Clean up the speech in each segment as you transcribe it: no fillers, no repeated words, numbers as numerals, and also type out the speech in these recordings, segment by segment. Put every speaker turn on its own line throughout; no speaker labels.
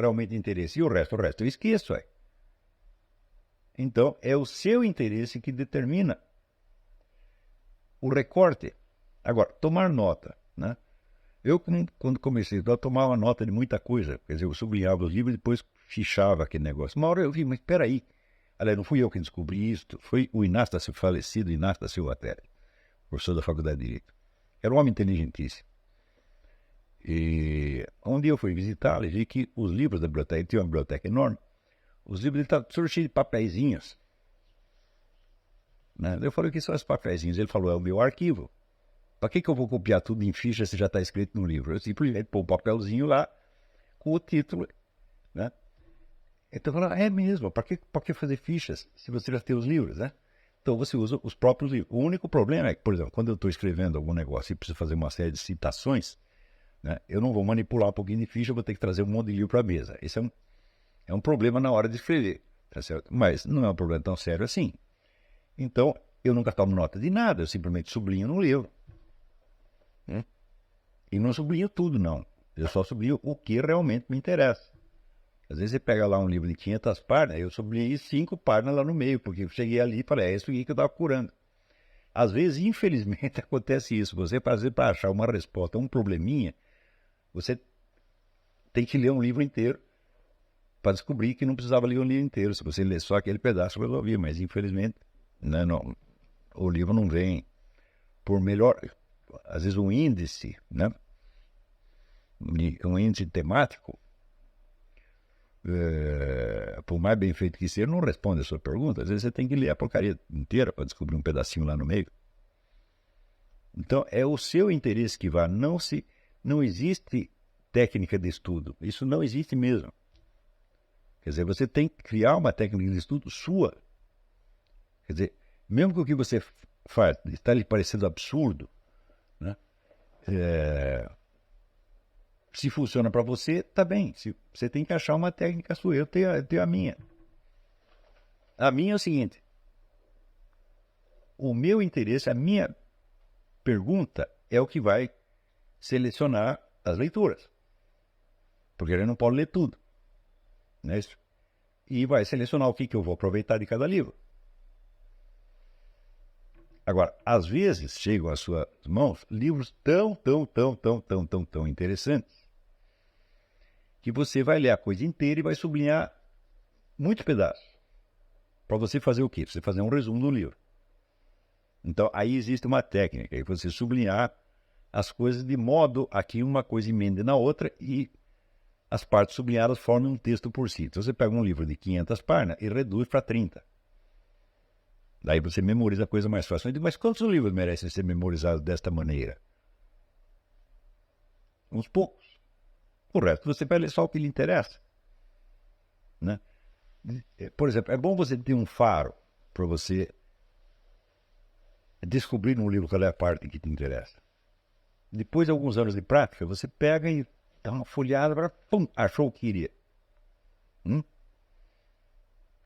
realmente interesse. E o resto eu esqueço. Aí. Então, é o seu interesse que determina o recorte. Agora, tomar nota, né? Eu, quando comecei, eu tomava nota de muita coisa. Quer dizer, eu sublinhava os livros e depois fichava aquele negócio. Uma hora eu vi, mas peraí. Aliás, não fui eu que descobri isso. Foi o Inácio da Silva, falecido Inácio da Silva Terra, professor da Faculdade de Direito. Era um homem inteligentíssimo. E um dia eu fui visitá-lo e vi que os livros da biblioteca, ele tinha uma biblioteca enorme, os livros dele estavam todos cheios de papeizinhos. Né? Eu falei, o que são esses papeizinhos? Ele falou, é o meu arquivo. Para que eu vou copiar tudo em ficha se já está escrito no livro? Eu simplesmente pôr um papelzinho lá com o título. Né? Então eu falei, é mesmo, para que fazer fichas se você já tem os livros? Né? Então você usa os próprios livros. O único problema é que, por exemplo, quando eu estou escrevendo algum negócio e preciso fazer uma série de citações, né, eu não vou manipular um pouquinho de ficha, eu vou ter que trazer um monte de livro para a mesa. Esse é um problema na hora de escrever. Tá certo? Mas não é um problema tão sério assim. Então, eu nunca tomo nota de nada, eu simplesmente sublinho no livro. E não sublinho tudo, não. Eu só sublinho o que realmente me interessa. Às vezes você pega lá um livro de 500 páginas, eu sublinhei 5 páginas lá no meio, porque eu cheguei ali e falei, é isso aqui que eu estava procurando. Às vezes, infelizmente, acontece isso. Você, para achar uma resposta a um probleminha, você tem que ler um livro inteiro para descobrir que não precisava ler um livro inteiro. Se você ler só aquele pedaço, resolvia. Mas, infelizmente, né, não, o livro não vem por melhor... Às vezes um índice, né? Um índice temático, por mais bem feito que seja, não responde a sua pergunta. Às vezes você tem que ler a porcaria inteira para descobrir um pedacinho lá no meio. Então, é o seu interesse que vai. Não existe técnica de estudo. Isso não existe mesmo. Quer dizer, você tem que criar uma técnica de estudo sua. Quer dizer, mesmo que o que você faz está lhe parecendo absurdo, né? Se funciona para você, tá bem. Você tem que achar uma técnica sua. Eu tenho a minha. A minha é o seguinte. O meu interesse, a minha pergunta é o que vai selecionar as leituras. Porque ele não pode ler tudo. Não é isso? E vai selecionar o que eu vou aproveitar de cada livro. Agora, às vezes chegam às suas mãos livros tão interessantes que você vai ler a coisa inteira e vai sublinhar muitos pedaços. Para você fazer o quê? Para você fazer um resumo do livro. Então, aí existe uma técnica, aí você sublinhar as coisas de modo a que uma coisa emende na outra e as partes sublinhadas formem um texto por si. Então, você pega um livro de 500 páginas e reduz para 30. Daí você memoriza a coisa mais fácil. Mas quantos livros merecem ser memorizados desta maneira? Uns poucos. O resto você vai ler só o que lhe interessa. Né? Por exemplo, é bom você ter um faro para você descobrir num livro qual é a parte que te interessa. Depois de alguns anos de prática, você pega e dá uma folhada, pum, achou o que queria.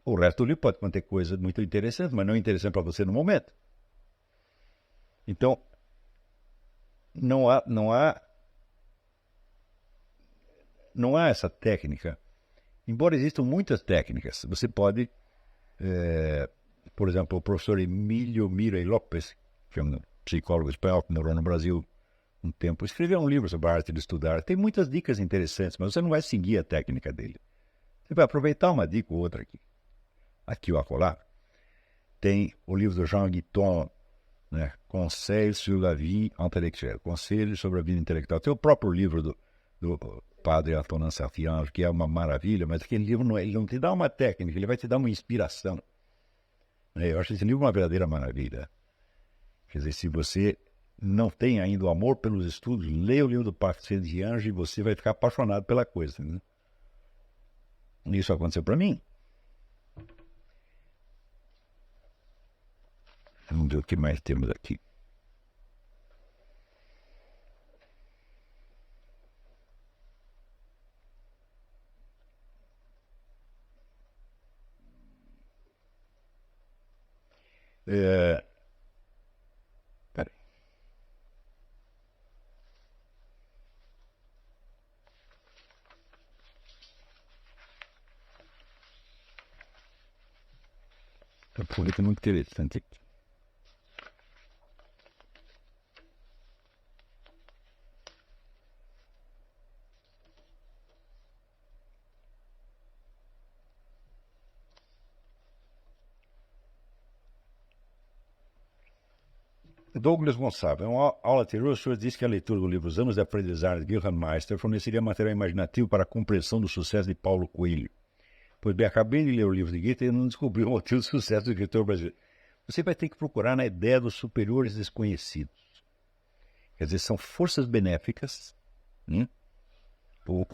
O resto do livro pode conter coisas muito interessantes, mas não interessante para você no momento. Então, não há essa técnica. Embora existam muitas técnicas, você pode, por exemplo, o professor Emílio Mirey Lopes, que é um psicólogo espanhol que morou no Brasil um tempo, escreveu um livro sobre a arte de estudar. Tem muitas dicas interessantes, mas você não vai seguir a técnica dele. Você vai aproveitar uma dica ou outra aqui ou acolá. Tem o livro do Jean Guiton, né? Conseil sur la vie intellectuelle, Conselhos sobre a vida intelectual. Tem o próprio livro do padre Antonin Saint-Ange, que é uma maravilha, mas aquele livro ele não te dá uma técnica, ele vai te dar uma inspiração. Eu acho esse livro uma verdadeira maravilha. Quer dizer, se você não tem ainda o amor pelos estudos, leia o livro do padre Saint-Ange e você vai ficar apaixonado pela coisa. Né? Isso aconteceu para mim. Vamos ver o que mais temos aqui. Peraí. É muito interessante. Douglas Gonçalves, em uma aula anterior, o senhor disse que a leitura do livro Os Anos de Aprendizagem de Wilhelm Meister forneceria material imaginativo para a compreensão do sucesso de Paulo Coelho. Pois bem, acabei de ler o livro de Goethe e não descobri o motivo do sucesso do escritor brasileiro. Você vai ter que procurar na ideia dos superiores desconhecidos. Quer dizer, são forças benéficas. O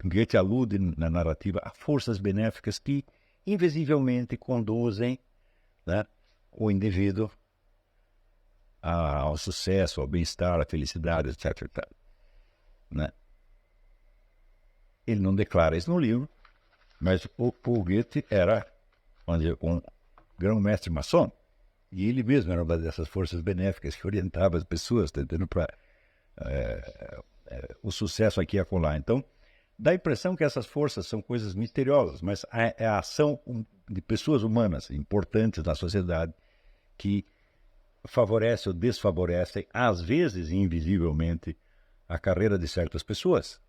Goethe alude na narrativa a forças benéficas que invisivelmente conduzem, né, o indivíduo ao sucesso, ao bem-estar, à felicidade, etc. etc. Né? Ele não declara isso no livro, mas o Goethe era, vamos dizer, um grão-mestre maçom, e ele mesmo era uma dessas forças benéficas que orientava as pessoas, tentando para o sucesso aqui e acolá. Então, dá a impressão que essas forças são coisas misteriosas, mas é a ação de pessoas humanas importantes na sociedade que favorece ou desfavorece, às vezes invisivelmente, a carreira de certas pessoas.